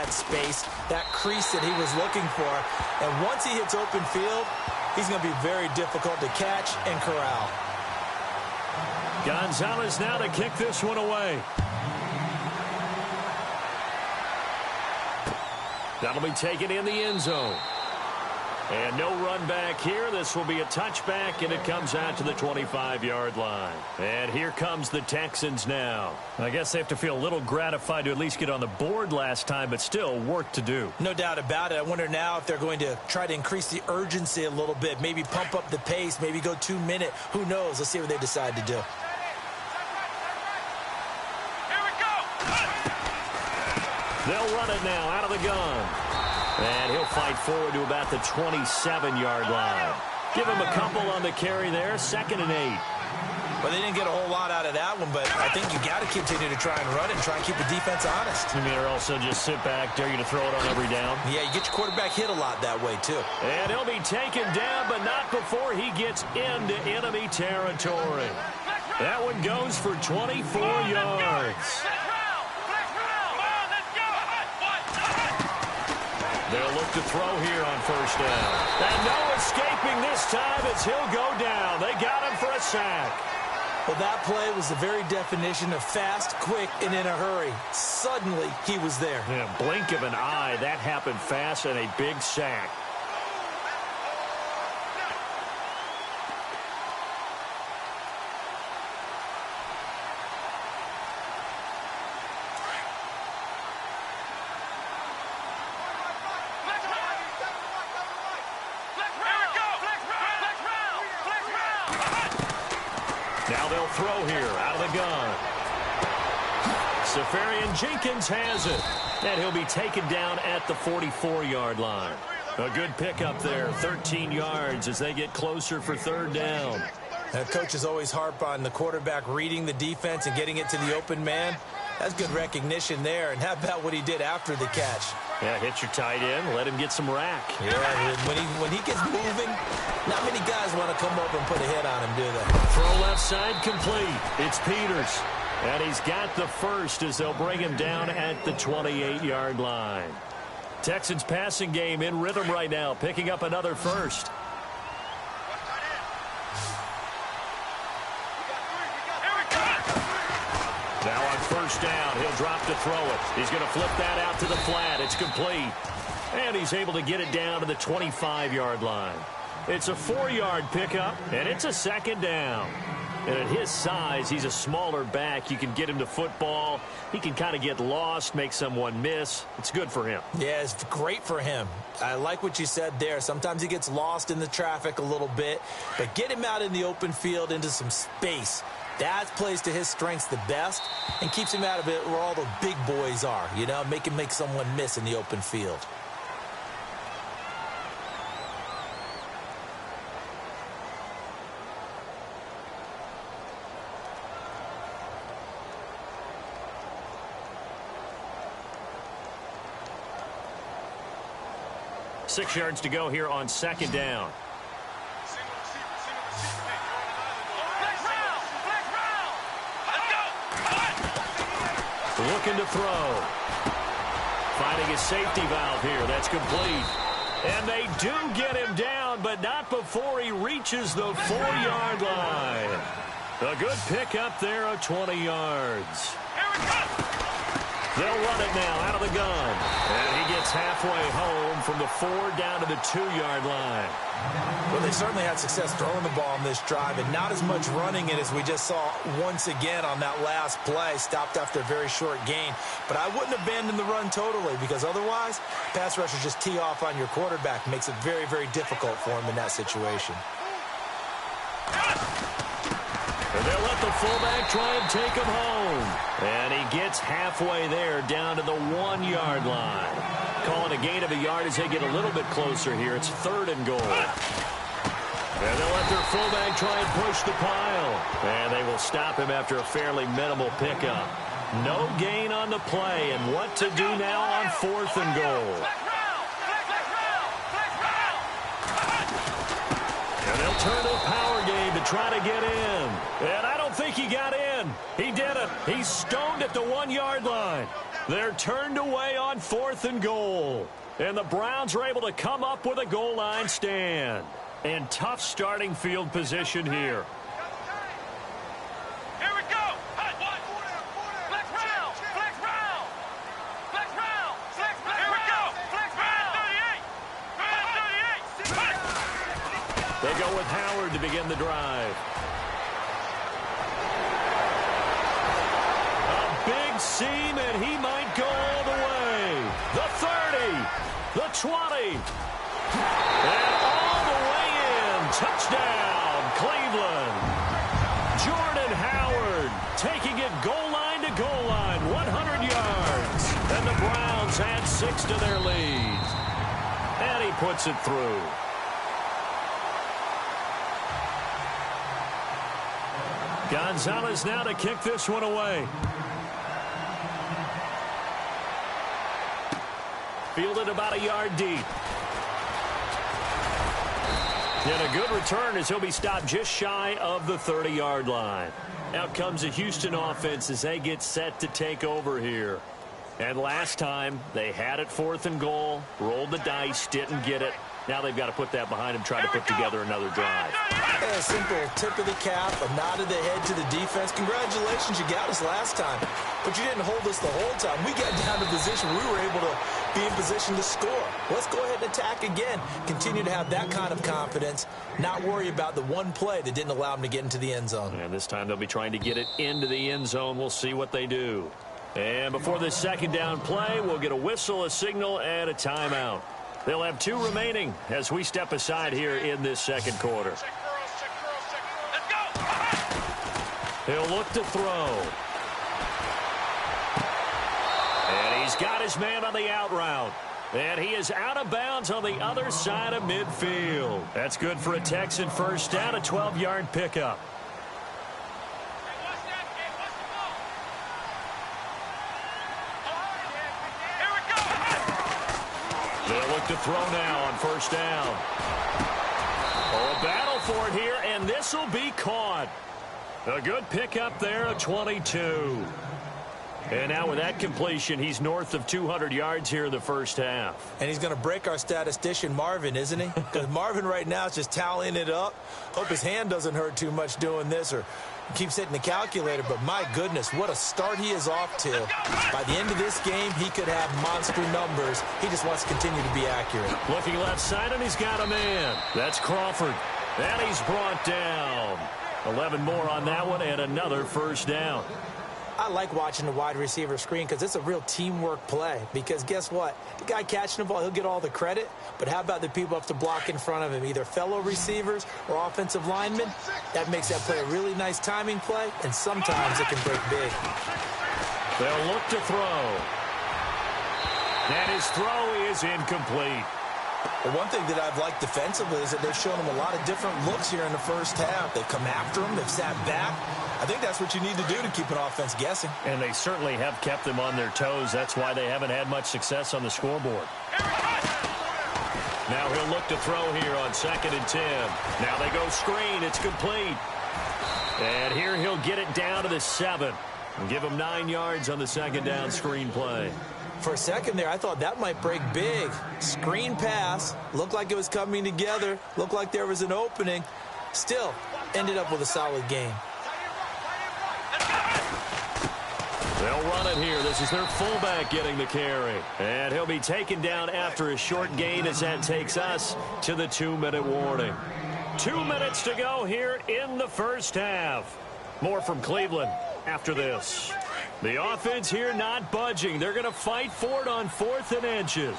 that space, that crease that he was looking for. And once he hits open field, he's going to be very difficult to catch and corral. Gonzalez now to kick this one away. That'll be taken in the end zone. And no run back here. This will be a touchback, and it comes out to the 25-yard line. And here comes the Texans now. I guess they have to feel a little gratified to at least get on the board last time, but still work to do. No doubt about it. I wonder now if they're going to try to increase the urgency a little bit, maybe pump up the pace, maybe go 2-minute. Who knows? Let's see what they decide to do. They'll run it now out of the gun. And he'll fight forward to about the 27-yard line. Give him a couple on the carry there, 2nd and 8. Well, they didn't get a whole lot out of that one, but I think you got to continue to try and run it and try and keep the defense honest. You mean or also just sit back, dare you to throw it on every down? Yeah, you get your quarterback hit a lot that way, too. And he'll be taken down, but not before he gets into enemy territory. That one goes for 24 yards. They'll look to throw here on 1st down. And no escaping this time as he'll go down. They got him for a sack. Well, that play was the very definition of fast, quick, and in a hurry. Suddenly, he was there. Yeah, blink of an eye. That happened fast and a big sack. Now they'll throw here out of the gun. Safarian Jenkins has it. And he'll be taken down at the 44-yard line. A good pickup there, 13 yards as they get closer for 3rd down. Coaches always harp on the quarterback reading the defense and getting it to the open man. That's good recognition there. And how about what he did after the catch? Yeah, hit your tight end, let him get some rack. Yeah, when he gets moving, not many guys want to come over and put a hit on him, do they? Throw left side complete. It's Peters. And he's got the first as they'll bring him down at the 28-yard line. Texans passing game in rhythm right now, picking up another first. Now on 1st down, he'll drop to throw it. He's going to flip that out to the flat. It's complete. And he's able to get it down to the 25-yard line. It's a 4-yard pickup, and it's a 2nd down. And at his size, he's a smaller back. You can get him to football. He can kind of get lost, make someone miss. It's good for him. Yeah, it's great for him. I like what you said there. Sometimes he gets lost in the traffic a little bit, but get him out in the open field into some space. That plays to his strengths the best and keeps him out of it where all the big boys are, you know, make someone miss in the open field. Six yards to go here on 2nd down. Looking to throw. Finding a safety valve here. That's complete. And they do get him down, but not before he reaches the 4-yard line. A good pickup there of 20 yards. They'll run it now out of the gun. And he gets halfway home from the 4 down to the 2-yard line. Well, they certainly had success throwing the ball on this drive, and not as much running it as we just saw once again on that last play. Stopped after a very short gain. But I wouldn't abandon the run totally, because otherwise, pass rushers just tee off on your quarterback. Makes it very, very difficult for him in that situation. And they'll let the fullback try and take him home. And he gets halfway there down to the 1-yard line. Calling a gain of a yard as they get a little bit closer here. It's 3rd and goal. And they'll let their fullback try and push the pile. And they will stop him after a fairly minimal pickup. No gain on the play. And what to do now on 4th and goal. And they'll They'll turn to a power game to try to get in. And I don't think he got in. He didn't. He's stoned at the 1-yard line. They're turned away on 4th and goal. And the Browns are able to come up with a goal line stand. And tough starting field position here. Here we go. Flex round. Flex round. Flex round. Flex round. Here we go. Flex round. 38. They go with Howard to begin the drive. A big seam, and he might go all the way. The 30. The 20. And all the way in. Touchdown, Cleveland. Jordan Howard taking it goal line to goal line, 100 yards. And the Browns add 6 to their lead. And he puts it through. Gonzalez now to kick this one away. Fielded about a yard deep. And a good return as he'll be stopped just shy of the 30-yard line. Out comes the Houston offense as they get set to take over here. And last time, they had it 4th and goal, rolled the dice, didn't get it. Now they've got to put that behind them, try to put together another drive. Yeah, a simple tip of the cap, a nod of the head to the defense. Congratulations, you got us last time. But you didn't hold us the whole time. We got down to position. We were able to be in position to score. Let's go ahead and attack again. Continue to have that kind of confidence. Not worry about the one play that didn't allow them to get into the end zone. And this time they'll be trying to get it into the end zone. We'll see what they do. And before this second down play, we'll get a whistle, a signal, and a timeout. They'll have 2 remaining as we step aside here in this second quarter. He'll look to throw. And he's got his man on the out route. And he is out of bounds on the other side of midfield. That's good for a Texan first down, a 12-yard pickup. They'll look to throw now on first down. Oh, a battle for it here, and this will be caught. A good pickup there, a 22. And now with that completion, he's north of 200 yards here in the first half. And he's going to break our statistician, Marvin, isn't he? Because Marvin right now is just tallying it up. Hope his hand doesn't hurt too much doing this or keeps hitting the calculator. But my goodness, what a start he is off to. By the end of this game, he could have monster numbers. He just wants to continue to be accurate. Looking left side, and he's got a man. That's Crawford. And he's brought down. 11 more on that one, and another first down. I like watching the wide receiver screen because it's a real teamwork play. Because guess what? The guy catching the ball, he'll get all the credit. But how about the people up to block in front of him, either fellow receivers or offensive linemen? That makes that play a really nice timing play, and sometimes it can break big. They'll look to throw. And his throw is incomplete. Well, one thing that I've liked defensively is that they've shown him a lot of different looks here in the first half. They've come after him. They've sat back. I think that's what you need to do to keep an offense guessing. And they certainly have kept them on their toes. That's why they haven't had much success on the scoreboard. Now he'll look to throw here on 2nd and 10. Now they go screen. It's complete. And here he'll get it down to the 7. And give him 9 yards on the second down screen play. For a second there, I thought that might break big. Screen pass. Looked like it was coming together. Looked like there was an opening. Still, ended up with a solid game. They'll run it here. This is their fullback getting the carry. And he'll be taken down after a short gain as that takes us to the 2-minute warning. 2 minutes to go here in the first half. More from Cleveland after this. The offense here not budging. They're going to fight for it on 4th and inches.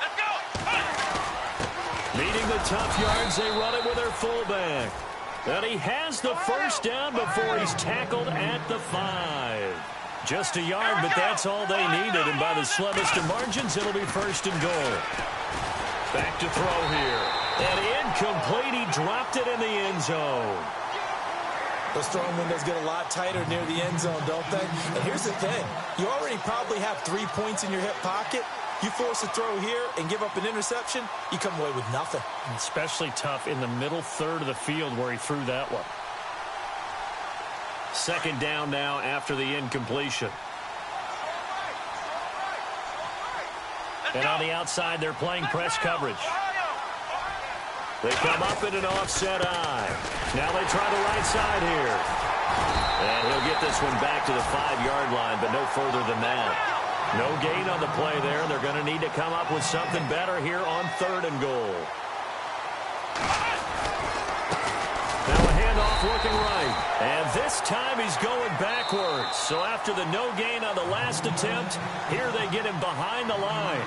Let's go. Needing the tough yards, they run it with their fullback. And he has the first down before he's tackled at the 5. Just a yard, but that's all they needed. And by the slimmest of margins, it'll be 1st and goal. Back to throw here. And incomplete. He dropped it in the end zone. Those throwing windows get a lot tighter near the end zone, don't they? And here's the thing. You already probably have 3 points in your hip pocket. You force a throw here and give up an interception, you come away with nothing. Especially tough in the middle third of the field where he threw that one. Second down now after the incompletion. And on the outside, they're playing press coverage. They come up in an offset eye. Now they try the right side here. And he'll get this one back to the 5-yard line, but no further than that. No gain on the play there, and they're going to need to come up with something better here on 3rd and goal. Now a handoff looking right. And this time he's going backwards. So after the no gain on the last attempt, here they get him behind the line.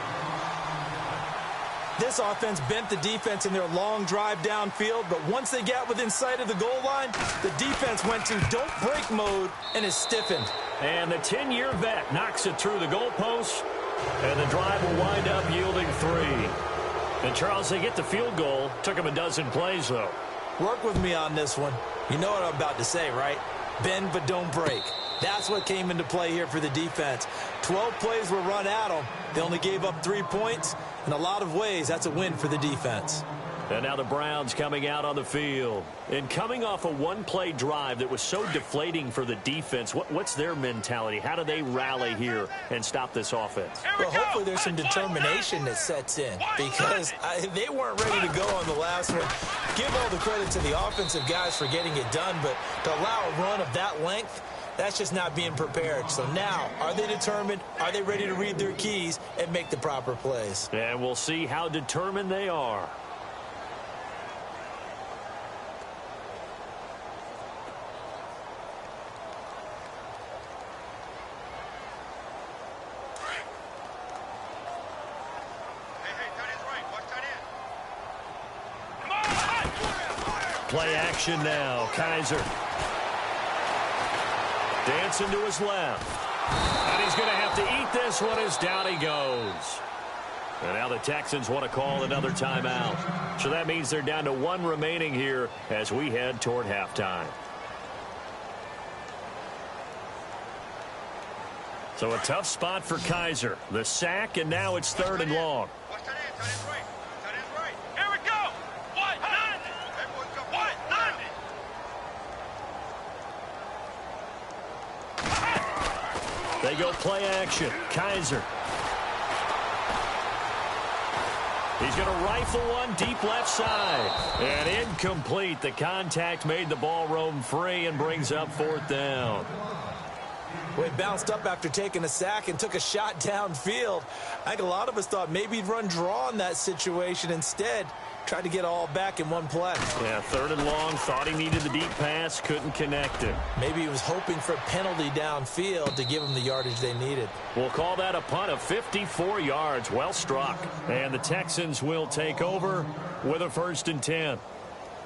This offense bent the defense in their long drive downfield, but once they got within sight of the goal line, the defense went to don't break mode and is stiffened. And the 10-year vet knocks it through the goalpost, and the drive will wind up yielding 3. And, Charles, they get the field goal. Took them a dozen plays, though. Work with me on this one. You know what I'm about to say, right? Bend but don't break. That's what came into play here for the defense. 12 plays were run at them. They only gave up 3 points. In a lot of ways, that's a win for the defense. And now the Browns coming out on the field. And coming off a one-play drive that was so deflating for the defense, what's their mentality? How do they rally here and stop this offense? Well, hopefully there's some determination that sets in because they weren't ready to go on the last one. Give all the credit to the offensive guys for getting it done, but to allow a run of that length, that's just not being prepared. So now, are they determined? Are they ready to read their keys and make the proper plays? And we'll see how determined they are. Play action now. Kaiser. Dancing to his left. And he's going to have to eat this one as down he goes. And now the Texans want to call another timeout. So that means they're down to 1 remaining here as we head toward halftime. So a tough spot for Kaiser. The sack, and now it's 3rd and long. They go play action. Kaiser. He's going to rifle one deep left side. And incomplete. The contact made the ball roam free and brings up 4th down. Well, he bounced up after taking a sack and took a shot downfield. I think a lot of us thought maybe he'd run draw in that situation. Instead, tried to get all back in one play. Yeah, 3rd and long. Thought he needed the deep pass. Couldn't connect it. Maybe he was hoping for a penalty downfield to give him the yardage they needed. We'll call that a punt of 54 yards. Well struck. And the Texans will take over with a 1st and 10.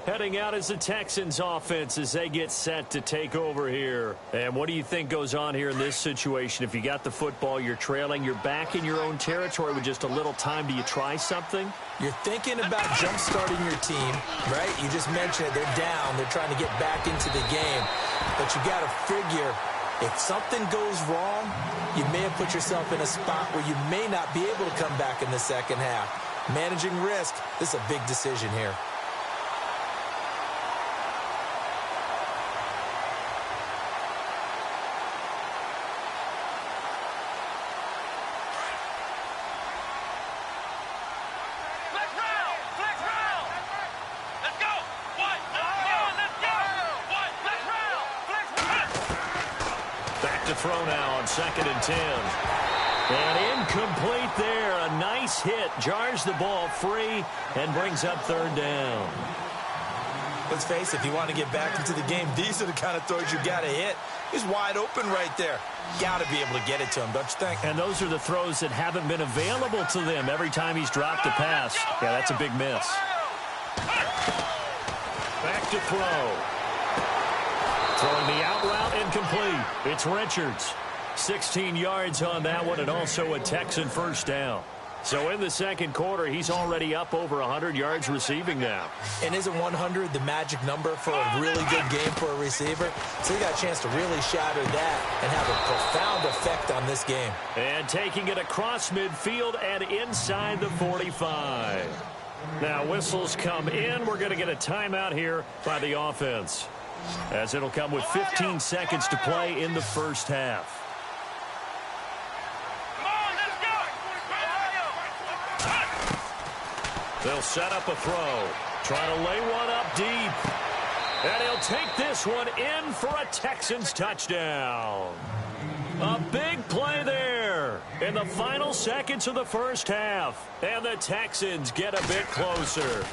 Heading out is the Texans offense as they get set to take over here. And what do you think goes on here in this situation? If you got the football, you're trailing, you're back in your own territory with just a little time. Do you try something? You're thinking about jump-starting your team, right? You just mentioned it. They're down. They're trying to get back into the game. But you got to figure if something goes wrong, you may have put yourself in a spot where you may not be able to come back in the second half. Managing risk, this is a big decision here. Throw now on 2nd and 10. And incomplete there. A nice hit. Jars the ball free and brings up 3rd down. Let's face it, if you want to get back into the game, these are the kind of throws you got to hit. He's wide open right there. Got to be able to get it to him, don't you think? And those are the throws that haven't been available to them every time he's dropped a pass. Yeah, that's a big miss. Back to throw. Throwing the out route incomplete. It's Richards. 16 yards on that one and also a Texan 1st down. So in the second quarter, he's already up over 100 yards receiving now. And isn't 100 the magic number for a really good game for a receiver? So he got a chance to really shatter that and have a profound effect on this game. And taking it across midfield and inside the 45. Now whistles come in. We're going to get a timeout here by the offense, as it'll come with 15 seconds to play in the first half. They'll set up a throw. Trying to lay one up deep. And he'll take this one in for a Texans touchdown. A big play there in the final seconds of the first half. And the Texans get a bit closer.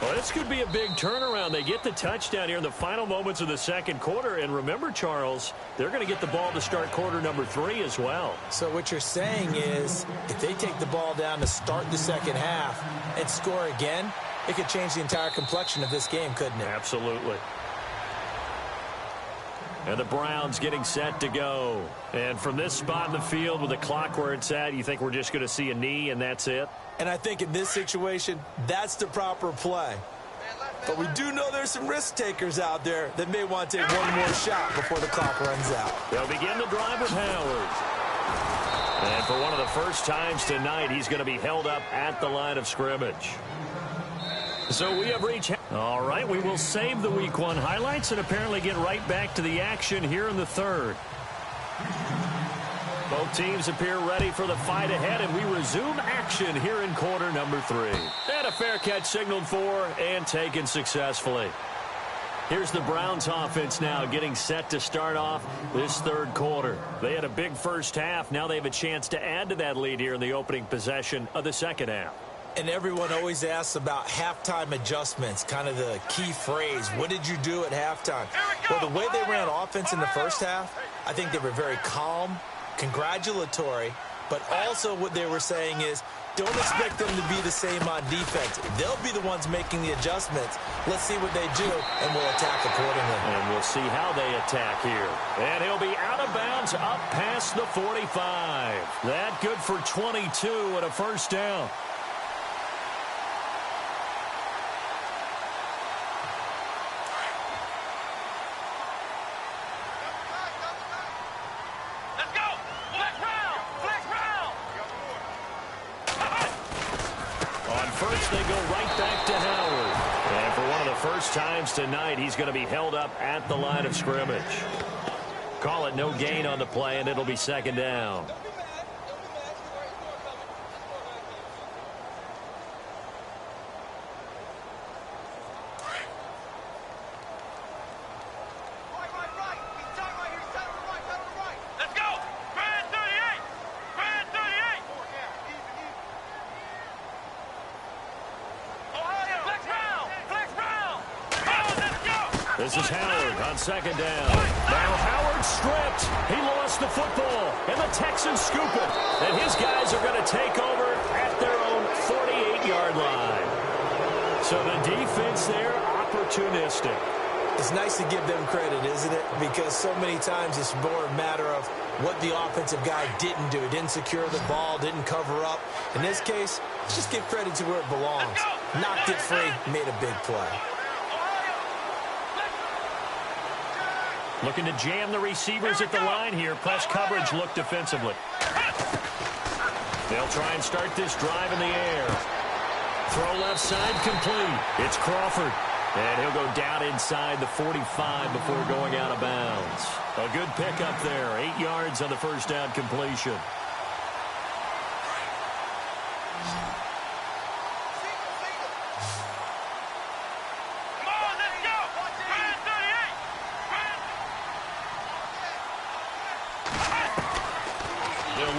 Well, this could be a big turnaround. They get the touchdown here in the final moments of the second quarter. And remember, Charles, they're going to get the ball to start quarter number 3 as well. So what you're saying is if they take the ball down to start the second half and score again, it could change the entire complexion of this game, couldn't it? Absolutely. And the Browns getting set to go. And from this spot in the field with the clock where it's at, you think we're just going to see a knee and that's it? And I think in this situation, that's the proper play. But we do know there's some risk takers out there that may want to take one more shot before the clock runs out. They'll begin the drive with Howard. And for one of the first times tonight, he's going to be held up at the line of scrimmage. So we have reached... All right, we will save the Week 1 highlights and apparently get right back to the action here in the third. Both teams appear ready for the fight ahead, and we resume action here in quarter number 3. And a fair catch signaled for and taken successfully. Here's the Browns offense now getting set to start off this third quarter. They had a big first half. Now they have a chance to add to that lead here in the opening possession of the second half. And everyone always asks about halftime adjustments, kind of the key phrase. What did you do at halftime? Well, the way they ran offense in the first half, I think they were very calm, congratulatory, but also what they were saying is don't expect them to be the same on defense. They'll be the ones making the adjustments. Let's see what they do, and we'll attack accordingly. And we'll see how they attack here. And he'll be out of bounds up past the 45. That good for 22 and a first down. They go right back to Howard. And for one of the first times tonight, he's going to be held up at the line of scrimmage. Call it no gain on the play, and it'll be second down. This is Howard on second down. Now Howard stripped. He lost the football. And the Texans scoop it. And his guys are going to take over at their own 48-yard line. So the defense there, opportunistic. It's nice to give them credit, isn't it? Because so many times it's more a matter of what the offensive guy didn't do. He didn't secure the ball, didn't cover up. In this case, just give credit to where it belongs. Knocked it free, made a big play. Looking to jam the receivers at the line here. Press coverage look defensively. They'll try and start this drive in the air. Throw left side complete. It's Crawford. And he'll go down inside the 45 before going out of bounds. A good pickup there. 8 yards on the first down completion.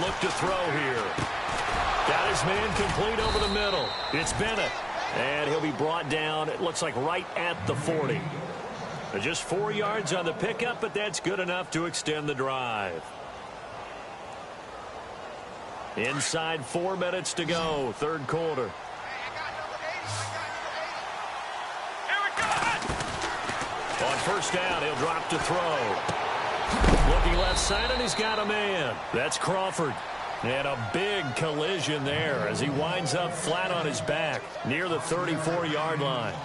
Look to throw here. Got his man complete over the middle. It's Bennett. And he'll be brought down, it looks like right at the 40. Just 4 yards on the pickup, but that's good enough to extend the drive. Inside 4 minutes to go, third quarter. On first down, he'll drop to throw. Looking left side, and he's got a man. That's Crawford. And a big collision there as he winds up flat on his back near the 34-yard line.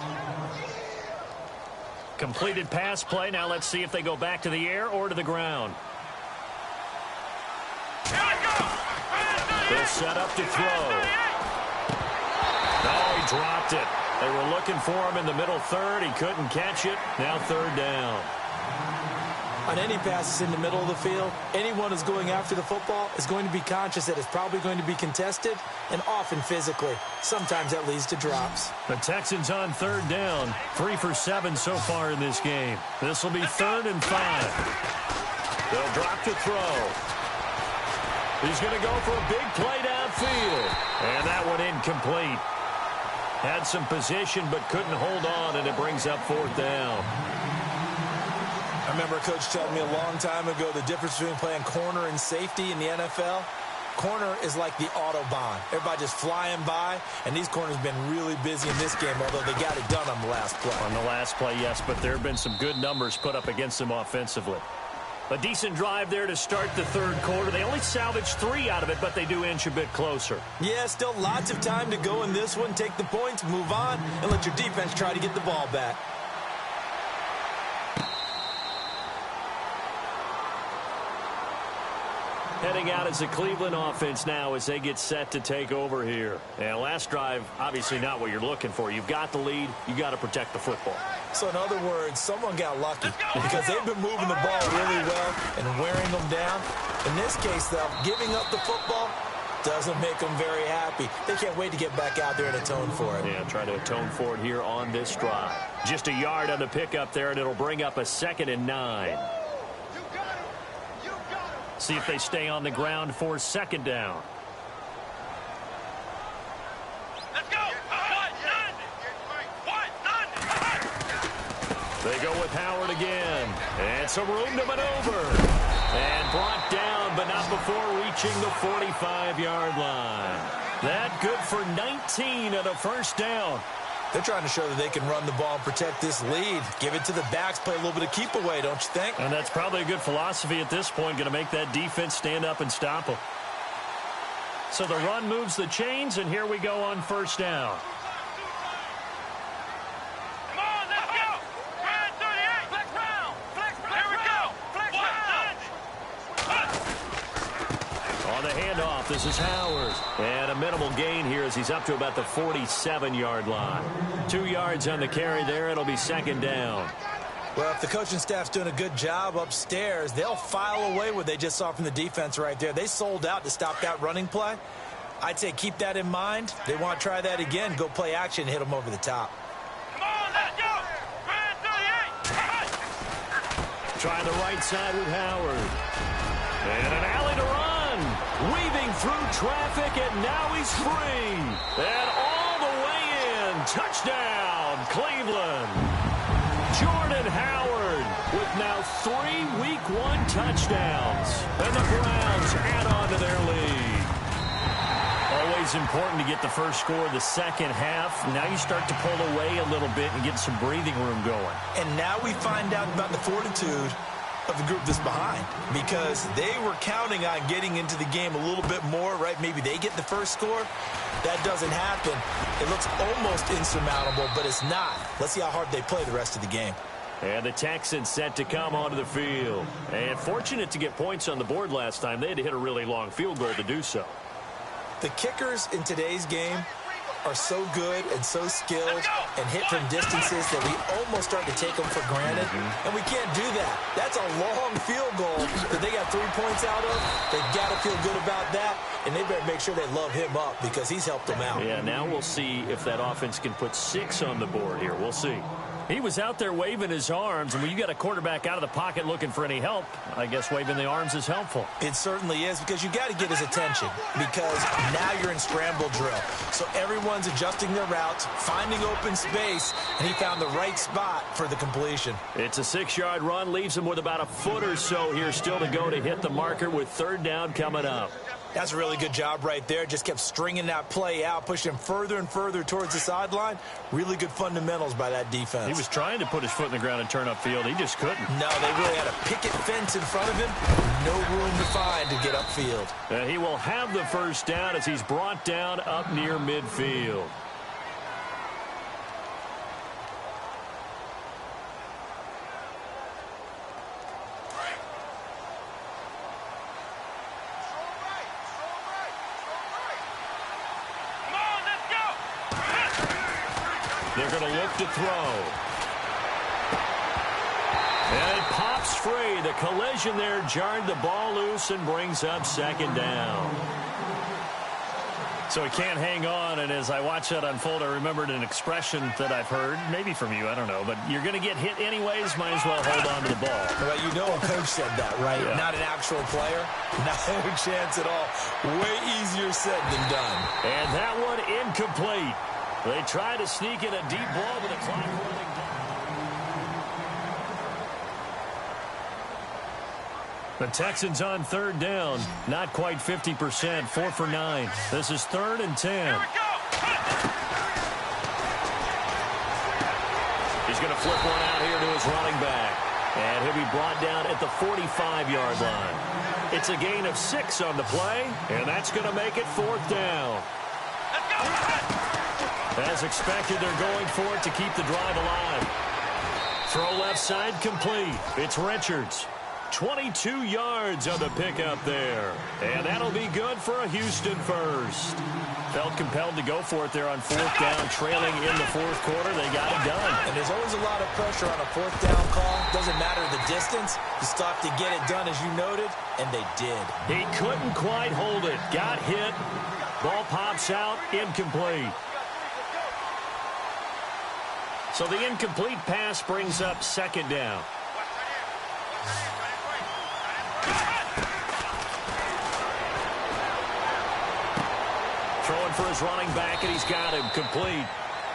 Completed pass play. Now let's see if they go back to the air or to the ground. They'll set up to throw. Oh, he dropped it. They were looking for him in the middle third. He couldn't catch it. Now third down. On any passes in the middle of the field, anyone who's going after the football is going to be conscious that it's probably going to be contested and often physically. Sometimes that leads to drops. The Texans on third down. 3 for 7 so far in this game. This will be 3rd and 5. They'll drop to throw. He's going to go for a big play downfield. And that one incomplete. Had some position but couldn't hold on, and it brings up 4th down. I remember a coach telling me a long time ago the difference between playing corner and safety in the NFL. Corner is like the Autobahn. Everybody just flying by, and these corners have been really busy in this game, although they got it done on the last play. On the last play, yes, but there have been some good numbers put up against them offensively. A decent drive there to start the third quarter. They only salvaged 3 out of it, but they do inch a bit closer. Yeah, still lots of time to go in this one. Take the points, move on, and let your defense try to get the ball back. Heading out as a Cleveland offense now as they get set to take over here. And last drive, obviously not what you're looking for. You've got the lead. You got to protect the football. So in other words, someone got lucky because they've been moving the ball really well and wearing them down. In this case, though, giving up the football doesn't make them very happy. They can't wait to get back out there and atone for it. Yeah, try to atone for it here on this drive. Just a yard on the pickup there, and it'll bring up a 2nd and 9. See if they stay on the ground for 2nd down. Let's go. They go with Howard again. And some room to maneuver. And brought down, but not before reaching the 45-yard line. That good for 19 and a 1st down. They're trying to show that they can run the ball and protect this lead. Give it to the backs, play a little bit of keep away, don't you think? And that's probably a good philosophy at this point, going to make that defense stand up and stop them. So the run moves the chains, and here we go on 1st down. Come on, let's go. Grand 38. Flex round. Here we go. Flex round. On the handoff, this is Howard. And a minimal gain here as he's up to about the 47-yard line. 2 yards on the carry there. It'll be 2nd down. Well, if the coaching staff's doing a good job upstairs, they'll file away what they just saw from the defense right there. They sold out to stop that running play. I'd say keep that in mind. They want to try that again. Go play action and hit them over the top. Come on, let's go. Grand 38. Try the right side with Howard. And an alley to run. Weaving through traffic, and now he's free. And all the way in. Touchdown, Cleveland. Jordan Howard with now 3 Week 1 touchdowns. And the Browns add on to their lead. Always important to get the first score of the second half. Now you start to pull away a little bit and get some breathing room going. And now we find out about the fortitude of the group that's behind, because they were counting on getting into the game a little bit more, right? Maybe they get the first score. That doesn't happen. It looks almost insurmountable, but it's not. Let's see how hard they play the rest of the game. And the Texans set to come onto the field. And fortunate to get points on the board last time. They had to hit a really long field goal to do so. The kickers in today's game are so good and so skilled and hit from distances that we almost start to take them for granted. And we can't do that. That's a long field goal that they got 3 points out of. They've got to feel good about that, and they better make sure they love him up because he's helped them out. Yeah, now we'll see if that offense can put 6 on the board here. We'll see. He was out there waving his arms, and when you got a quarterback out of the pocket looking for any help, I guess waving the arms is helpful. It certainly is, because you got to get his attention, because now you're in scramble drill. So everyone's adjusting their routes, finding open space, and he found the right spot for the completion. It's a 6-yard run, leaves him with about a foot or so here still to go to hit the marker with 3rd down coming up. That's a really good job right there. Just kept stringing that play out, pushing him further and further towards the sideline. Really good fundamentals by that defense. He was trying to put his foot in the ground and turn upfield. He just couldn't. No, they really had a picket fence in front of him. No room to find to get upfield. And he will have the first down as he's brought down up near midfield. They're going to look to throw. And it pops free. The collision there jarred the ball loose and brings up second down. So he can't hang on, and as I watch that unfold, I remembered an expression that I've heard, maybe from you, I don't know, but you're going to get hit anyways, might as well hold on to the ball. Well, you know a coach said that, right? Yeah. Not an actual player. No chance at all. Way easier said than done. And that one incomplete. They try to sneak in a deep ball with the clock running down. The Texans on third down. Not quite 50%. 4 for 9. This is 3rd and 10. Here we go. He's going to flip one out here to his running back. And he'll be brought down at the 45-yard line. It's a gain of 6 on the play, and that's going to make it 4th down. Let's go. As expected, they're going for it to keep the drive alive. Throw left side complete. It's Richards. 22 yards on the pickup there. And that'll be good for a Houston first. Felt compelled to go for it there on 4th down, trailing in the 4th quarter. They got it done. And there's always a lot of pressure on a 4th down call. Doesn't matter the distance. You still have to get it done, as you noted, and they did. He couldn't quite hold it. Got hit. Ball pops out. Incomplete. So the incomplete pass brings up 2nd down. Throwing for his running back, and he's got him complete.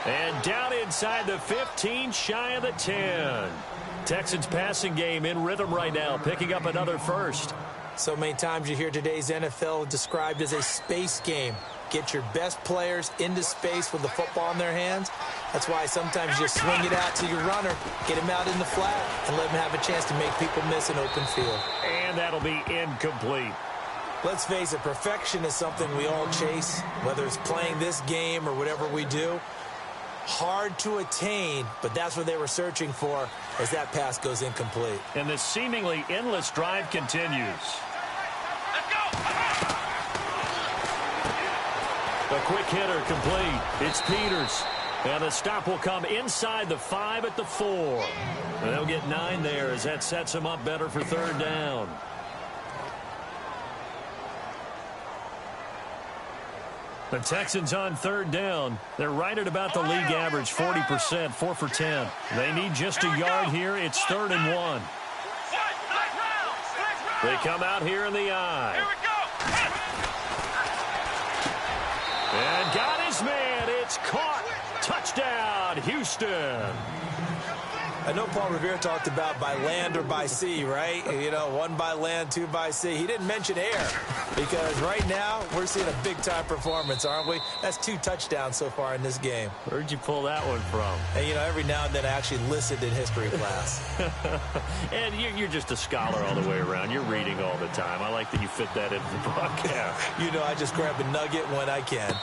And down inside the 15, shy of the 10. Texans passing game in rhythm right now, picking up another first. So many times you hear today's NFL described as a space game. Get your best players into space with the football in their hands. That's why sometimes you just swing it out to your runner, get him out in the flat, and let him have a chance to make people miss an open field. And that'll be incomplete. Let's face it, perfection is something we all chase, whether it's playing this game or whatever we do. Hard to attain, but that's what they were searching for as that pass goes incomplete. And this seemingly endless drive continues. Let's go. A quick hitter complete. It's Peters. And the stop will come inside the 5 at the 4. And they'll get 9 there as that sets them up better for 3rd down. The Texans on 3rd down. They're right at about the league average, 40%, 4 for 10. They need just a yard here. It's 3rd and 1. They come out here in the eye. Here we go. And got his man. It's caught. Touchdown, Houston. I know Paul Revere talked about by land or by sea, right? You know, 1 by land, 2 by sea. He didn't mention air because right now we're seeing a big-time performance, aren't we? That's 2 touchdowns so far in this game. Where'd you pull that one from? And, you know, every now and then I actually listened in history class. And you're just a scholar all the way around. You're reading all the time. I like that you fit that into the broadcast. You know, I just grab a nugget when I can.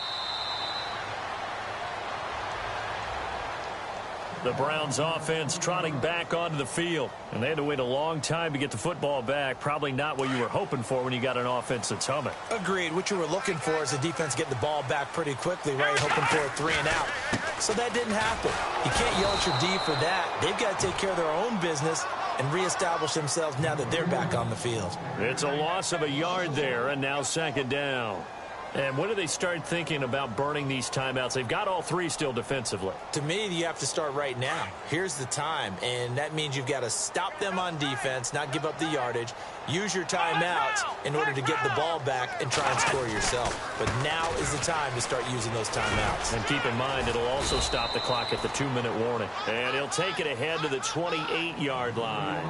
The Browns offense trotting back onto the field. And they had to wait a long time to get the football back. Probably not what you were hoping for when you got an offense that's humming. Agreed. What you were looking for is the defense getting the ball back pretty quickly, right? Hoping for a 3 and out. So that didn't happen. You can't yell at your D for that. They've got to take care of their own business and reestablish themselves now that they're back on the field. It's a loss of a yard there, and now 2nd down. And when do they start thinking about burning these timeouts? They've got all 3 still defensively. To me, you have to start right now. Here's the time, and that means you've got to stop them on defense, not give up the yardage, use your timeouts in order to get the ball back and try and score yourself. But now is the time to start using those timeouts. And keep in mind, it'll also stop the clock at the 2-minute warning. And he'll take it ahead to the 28-yard line.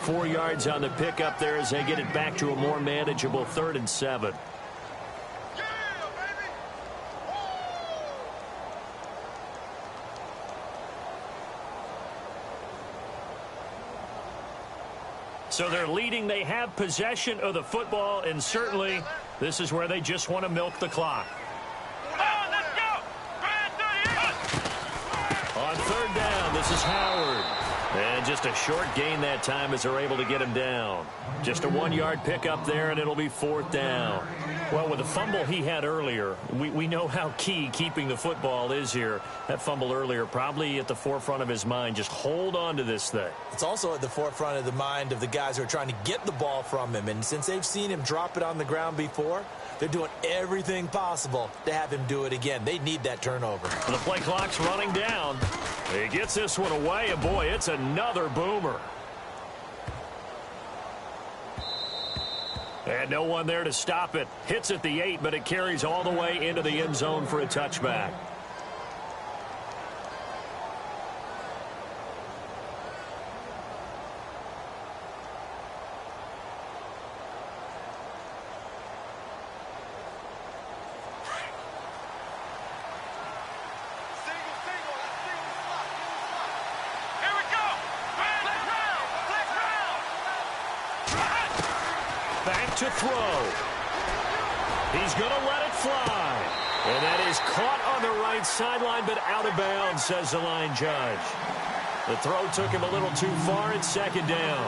4 yards on the pickup there as they get it back to a more manageable 3rd and 7. So they're leading. They have possession of the football, and certainly this is where they just want to milk the clock. Let's go. On third down, this is Howard. And just a short gain that time as they're able to get him down. Just a 1-yard pickup there, and it'll be fourth down. Well, with the fumble he had earlier, we know how key keeping the football is here. That fumble earlier probably at the forefront of his mind. Just hold on to this thing. It's also at the forefront of the mind of the guys who are trying to get the ball from him. And since they've seen him drop it on the ground before, they're doing everything possible to have him do it again. They need that turnover. The play clock's running down. He gets this one away, and boy, it's another boomer. And no one there to stop it. Hits at the 8, but it carries all the way into the end zone for a touchback. Back to throw. He's going to let it fly. And that is caught on the right sideline, but out of bounds, says the line judge. The throw took him a little too far at second down.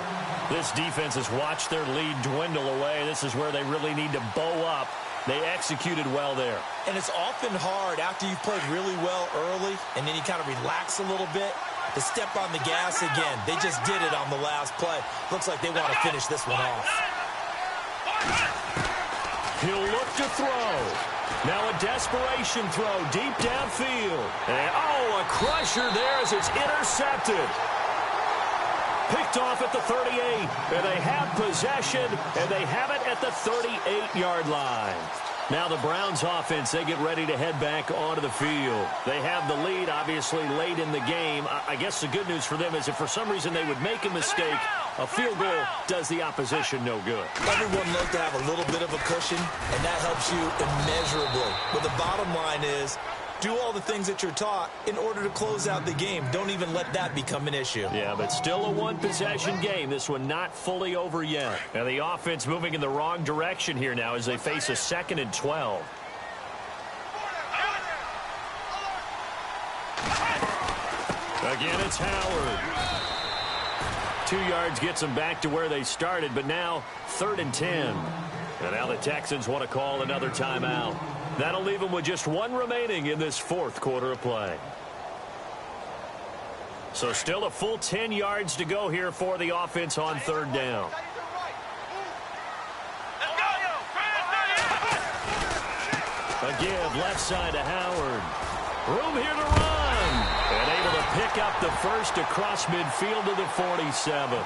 This defense has watched their lead dwindle away. This is where they really need to bow up. They executed well there. And it's often hard after you've played really well early and then you kind of relax a little bit to step on the gas again. They just did it on the last play. Looks like they want to finish this one off. He'll look to throw. Now a desperation throw deep downfield. And, a crusher there as it's intercepted. Picked off at the 38. And they have possession, and they have it at the 38-yard line. Now the Browns offense, they get ready to head back onto the field. They have the lead, obviously, late in the game. I guess the good news for them is if for some reason they would make a mistake, a field goal does the opposition no good. Everyone loves to have a little bit of a cushion, and that helps you immeasurably. But the bottom line is, do all the things that you're taught in order to close out the game. Don't even let that become an issue. Yeah, but still a one-possession game. This one not fully over yet. And the offense moving in the wrong direction here now as they face a 2nd and 12. Again, it's Howard. 2 yards gets them back to where they started, but now 3rd and 10. And now the Texans want to call another timeout. That'll leave them with just one remaining in this 4th quarter of play. So still a full 10 yards to go here for the offense on 3rd down. Again, left side to Howard. Room here to run. And able to pick up the first across midfield to the 47.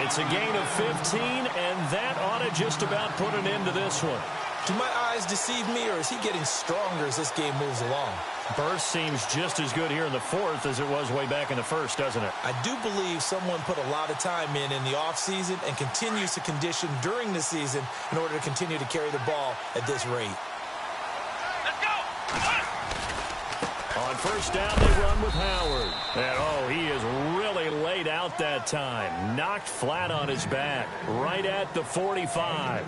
It's a gain of 15, and that ought to just about put an end to this one. Do my eyes deceive me, or is he getting stronger as this game moves along? Burst seems just as good here in the 4th as it was way back in the 1st, doesn't it? I do believe someone put a lot of time in the offseason and continues to condition during the season in order to continue to carry the ball at this rate. Let's go. On first down, they run with Howard. And, he is really laid out that time. Knocked flat on his back. Right at the 45.